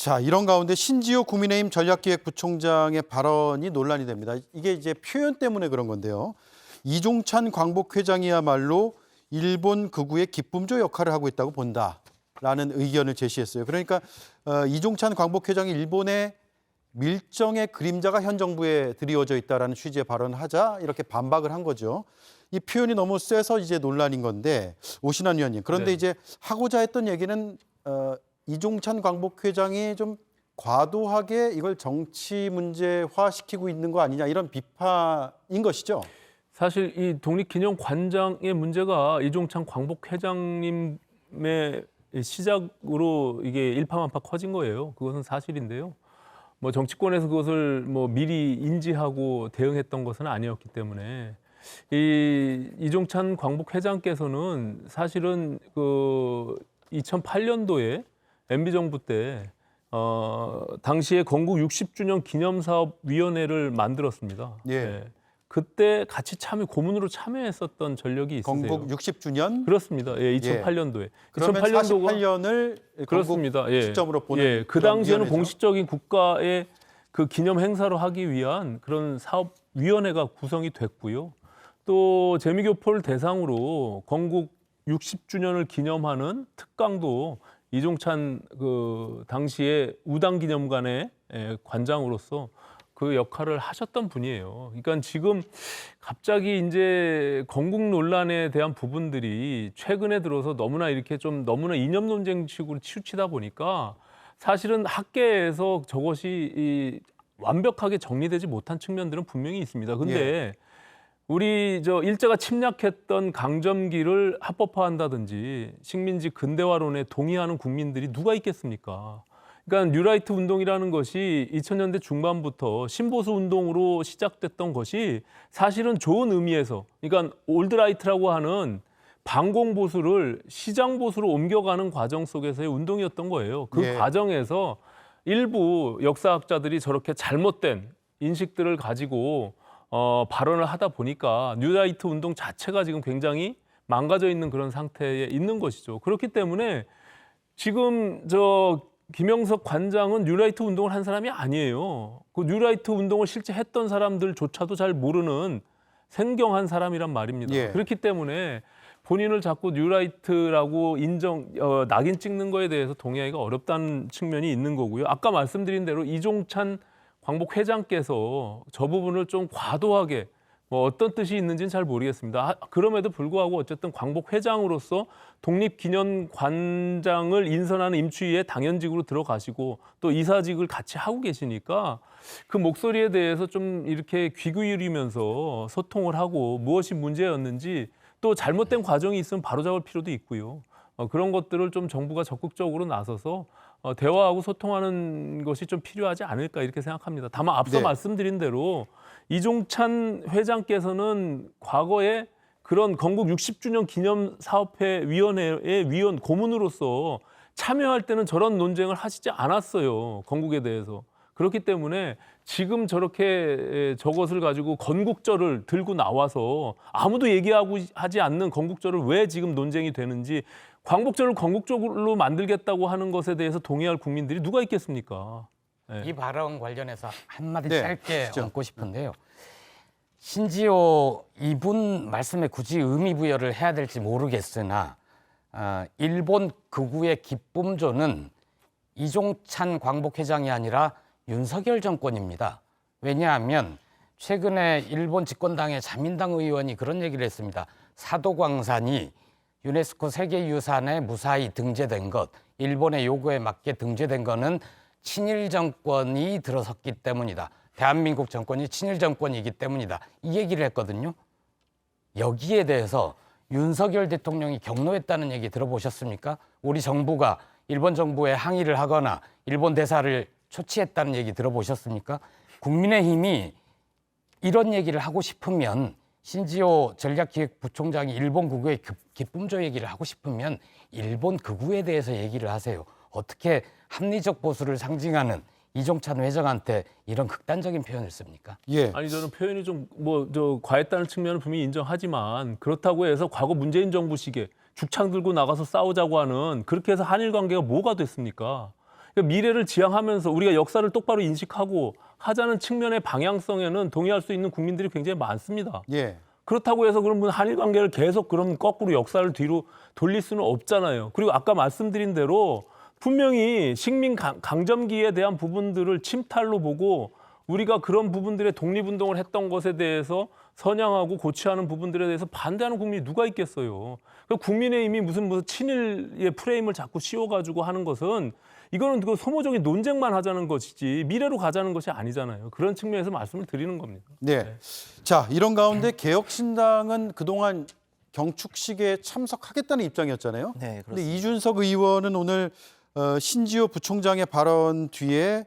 자, 이런 가운데 신지호 국민의힘 전략기획부총장의 발언이 논란이 됩니다. 이게 이제 표현 때문에 그런 건데요. 이종찬 광복회장이야말로 일본 극우의 기쁨조 역할을 하고 있다고 본다라는 의견을 제시했어요. 그러니까 이종찬 광복회장이 일본의 밀정의 그림자가 현 정부에 드리워져 있다라는 취지의 발언을 하자 이렇게 반박을 한 거죠. 이 표현이 너무 세서 이제 논란인 건데 오신환 위원님. 그런데 네. 이제 하고자 했던 얘기는 이종찬 광복회장이 좀 과도하게 이걸 정치 문제화시키고 있는 거 아니냐 이런 비판인 것이죠. 사실 이 독립기념관장의 문제가 이종찬 광복회장님의 시작으로 이게 일파만파 커진 거예요. 그것은 사실인데요. 뭐 정치권에서 그것을 뭐 미리 인지하고 대응했던 것은 아니었기 때문에 이종찬 광복회장께서는 사실은 그 2008년도에 MB 정부 때 당시에 건국 60주년 기념사업위원회를 만들었습니다. 예. 네. 그때 같이 고문으로 참여했었던 전력이 있으세요. 건국 60주년? 그렇습니다. 예, 2008년도에. 그러면 48년을 그렇습니다. 예. 시점으로 보는 예, 그 당시에는 위원회죠? 공식적인 국가의 그 기념 행사를 하기 위한 그런 사업위원회가 구성이 됐고요. 또 재미교포를 대상으로 건국 60주년을 기념하는 특강도 이종찬 그 당시에 우당기념관의 관장으로서 그 역할을 하셨던 분이에요. 그러니까 지금 갑자기 이제 건국 논란에 대한 부분들이 최근에 들어서 너무나 이렇게 좀 너무나 이념 논쟁식으로 치우치다 보니까 사실은 학계에서 저것이 완벽하게 정리되지 못한 측면들은 분명히 있습니다. 근데 우리 일제가 침략했던 강점기를 합법화한다든지 식민지 근대화론에 동의하는 국민들이 누가 있겠습니까? 그러니까 뉴라이트 운동이라는 것이 2000년대 중반부터 신보수 운동으로 시작됐던 것이 사실은 좋은 의미에서, 그러니까 올드라이트라고 하는 반공보수를 시장보수로 옮겨가는 과정 속에서의 운동이었던 거예요. 그 과정에서 일부 역사학자들이 저렇게 잘못된 인식들을 가지고 발언을 하다 보니까 뉴라이트 운동 자체가 지금 굉장히 망가져 있는 그런 상태에 있는 것이죠. 그렇기 때문에 지금 김영석 관장은 뉴라이트 운동을 한 사람이 아니에요. 그 뉴라이트 운동을 실제 했던 사람들조차도 잘 모르는 생경한 사람이란 말입니다. 그렇기 때문에 본인을 자꾸 뉴라이트라고 낙인 찍는 거에 대해서 동의하기가 어렵다는 측면이 있는 거고요. 아까 말씀드린 대로 이종찬 광복회장께서 저 부분을 좀 과도하게 어떤 뜻이 있는지는 잘 모르겠습니다. 그럼에도 불구하고 어쨌든 광복회장으로서 독립기념관장을 인선하는 임추위에 당연직으로 들어가시고 또 이사직을 같이 하고 계시니까 그 목소리에 대해서 좀 이렇게 귀 기울이면서 소통을 하고 무엇이 문제였는지 또 잘못된 과정이 있으면 바로잡을 필요도 있고요. 그런 것들을 좀 정부가 적극적으로 나서서 대화하고 소통하는 것이 좀 필요하지 않을까 이렇게 생각합니다. 다만 앞서 말씀드린 대로 이종찬 회장께서는 과거에 그런 건국 60주년 기념사업회 위원회의 고문으로서 참여할 때는 저런 논쟁을 하시지 않았어요. 건국에 대해서. 그렇기 때문에 지금 저렇게 저것을 가지고 건국절을 들고 나와서 아무도 하지 않는 건국절을 왜 지금 논쟁이 되는지 광복절을 건국절로 만들겠다고 하는 것에 대해서 동의할 국민들이 누가 있겠습니까? 네. 이 발언 관련해서 한마디 짧게 얹고 싶은데요. 신지호 이분 말씀에 굳이 의미 부여를 해야 될지 모르겠으나 일본 극우의 기쁨조는 이종찬 광복회장이 아니라 윤석열 정권입니다. 왜냐하면 최근에 일본 집권당의 자민당 의원이 그런 얘기를 했습니다. 사도광산이 유네스코 세계유산에 무사히 등재된 것, 일본의 요구에 맞게 등재된 것은 친일 정권이 들어섰기 때문이다. 대한민국 정권이 친일 정권이기 때문이다. 이 얘기를 했거든요. 여기에 대해서 윤석열 대통령이 경로했다는 얘기 들어보셨습니까? 우리 정부가 일본 정부에 항의를 하거나 일본 대사를 초치했다는 얘기 들어보셨습니까? 국민의힘이 이런 얘기를 하고 싶으면 신지호 전략기획부총장이 일본 극우의 기쁨조 얘기를 하고 싶으면 일본 극우에 대해서 얘기를 하세요. 어떻게 합리적 보수를 상징하는 이종찬 회장한테 이런 극단적인 표현을 씁니까? 아니 저는 표현이 좀 과했다는 측면을 분명히 인정하지만 그렇다고 해서 과거 문재인 정부 시기에 죽창 들고 나가서 싸우자고 하는 그렇게 해서 한일 관계가 뭐가 됐습니까? 그러니까 미래를 지향하면서 우리가 역사를 똑바로 인식하고 하자는 측면의 방향성에는 동의할 수 있는 국민들이 굉장히 많습니다. 예. 그렇다고 해서 그럼 한일 관계를 계속 그럼 거꾸로 역사를 뒤로 돌릴 수는 없잖아요. 그리고 아까 말씀드린 대로 분명히 식민 강점기에 대한 부분들을 침탈로 보고 우리가 그런 부분들의 독립운동을 했던 것에 대해서 선양하고 고취하는 부분들에 대해서 반대하는 국민이 누가 있겠어요. 국민의힘이 무슨 친일의 프레임을 자꾸 씌워가지고 하는 것은 이거는 그 소모적인 논쟁만 하자는 것이지 미래로 가자는 것이 아니잖아요. 그런 측면에서 말씀을 드리는 겁니다. 네. 자, 이런 가운데 개혁신당은 그동안 경축식에 참석하겠다는 입장이었잖아요. 네, 그런데 이준석 의원은 오늘 신지호 부총장의 발언 뒤에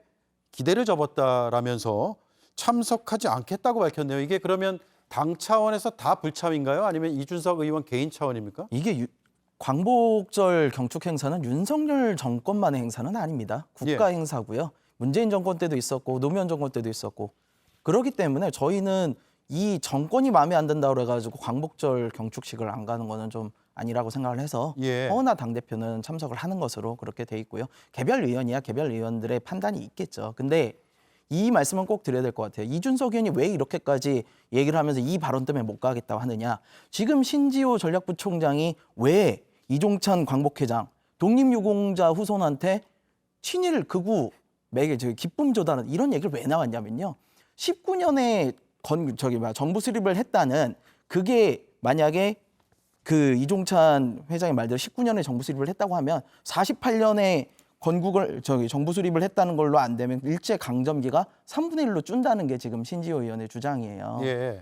기대를 접었다라면서 참석하지 않겠다고 밝혔네요. 이게 그러면 당 차원에서 다 불참인가요? 아니면 이준석 의원 개인 차원입니까? 이게 광복절 경축 행사는 윤석열 정권만의 행사는 아닙니다. 국가 예. 행사고요. 문재인 정권 때도 있었고 노무현 정권 때도 있었고 그렇기 때문에 저희는 이 정권이 마음에 안 든다고 그래가지고 광복절 경축식을 안 가는 거는 좀 아니라고 생각을 해서 예. 허은하 당대표는 참석을 하는 것으로 그렇게 돼 있고요. 개별 의원이야 개별 의원들의 판단이 있겠죠. 근데 이 말씀은 꼭 드려야 될 것 같아요. 이준석 의원이 왜 이렇게까지 얘기를 하면서 이 발언 때문에 못 가겠다고 하느냐. 지금 신지호 전략부총장이 왜 이종찬 광복회장, 독립유공자 후손한테 친일 극우 매개 기쁨 조달은 이런 얘기를 왜 나왔냐면요. 19년에 정부 수립을 했다는 그게 만약에 그 이종찬 회장의 말대로 19년에 정부 수립을 했다고 하면 48년에 정부 수립을 했다는 걸로 안 되면 일제 강점기가 3분의 1로 준다는 게 지금 신지호 의원의 주장이에요. 예.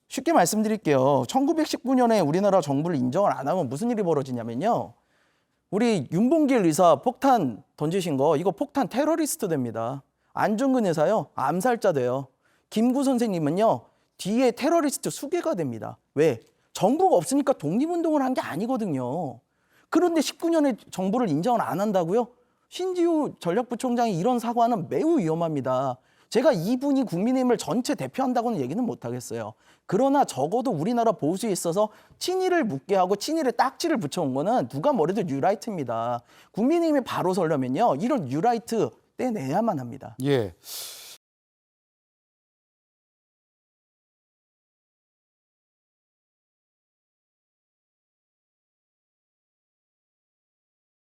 쉽게 말씀드릴게요. 1919년에 우리나라 정부를 인정을 안 하면 무슨 일이 벌어지냐면요. 우리 윤봉길 의사 폭탄 던지신 거 이거 폭탄 테러리스트 됩니다. 안중근 의사요. 암살자 돼요. 김구 선생님은요. 뒤에 테러리스트 수괴가 됩니다. 왜? 정부가 없으니까 독립운동을 한 게 아니거든요. 그런데 19년에 정부를 인정을 안 한다고요? 신지호 전략부총장이 이런 사과는 매우 위험합니다. 제가 이분이 국민의힘을 전체 대표한다고는 얘기는 못하겠어요. 그러나 적어도 우리나라 보수에 있어서 친일을 묻게 하고 친일에 딱지를 붙여온 거는 누가 뭐래도 뉴라이트입니다. 국민의힘에 바로 서려면요. 이런 뉴라이트 떼내야만 합니다. 예.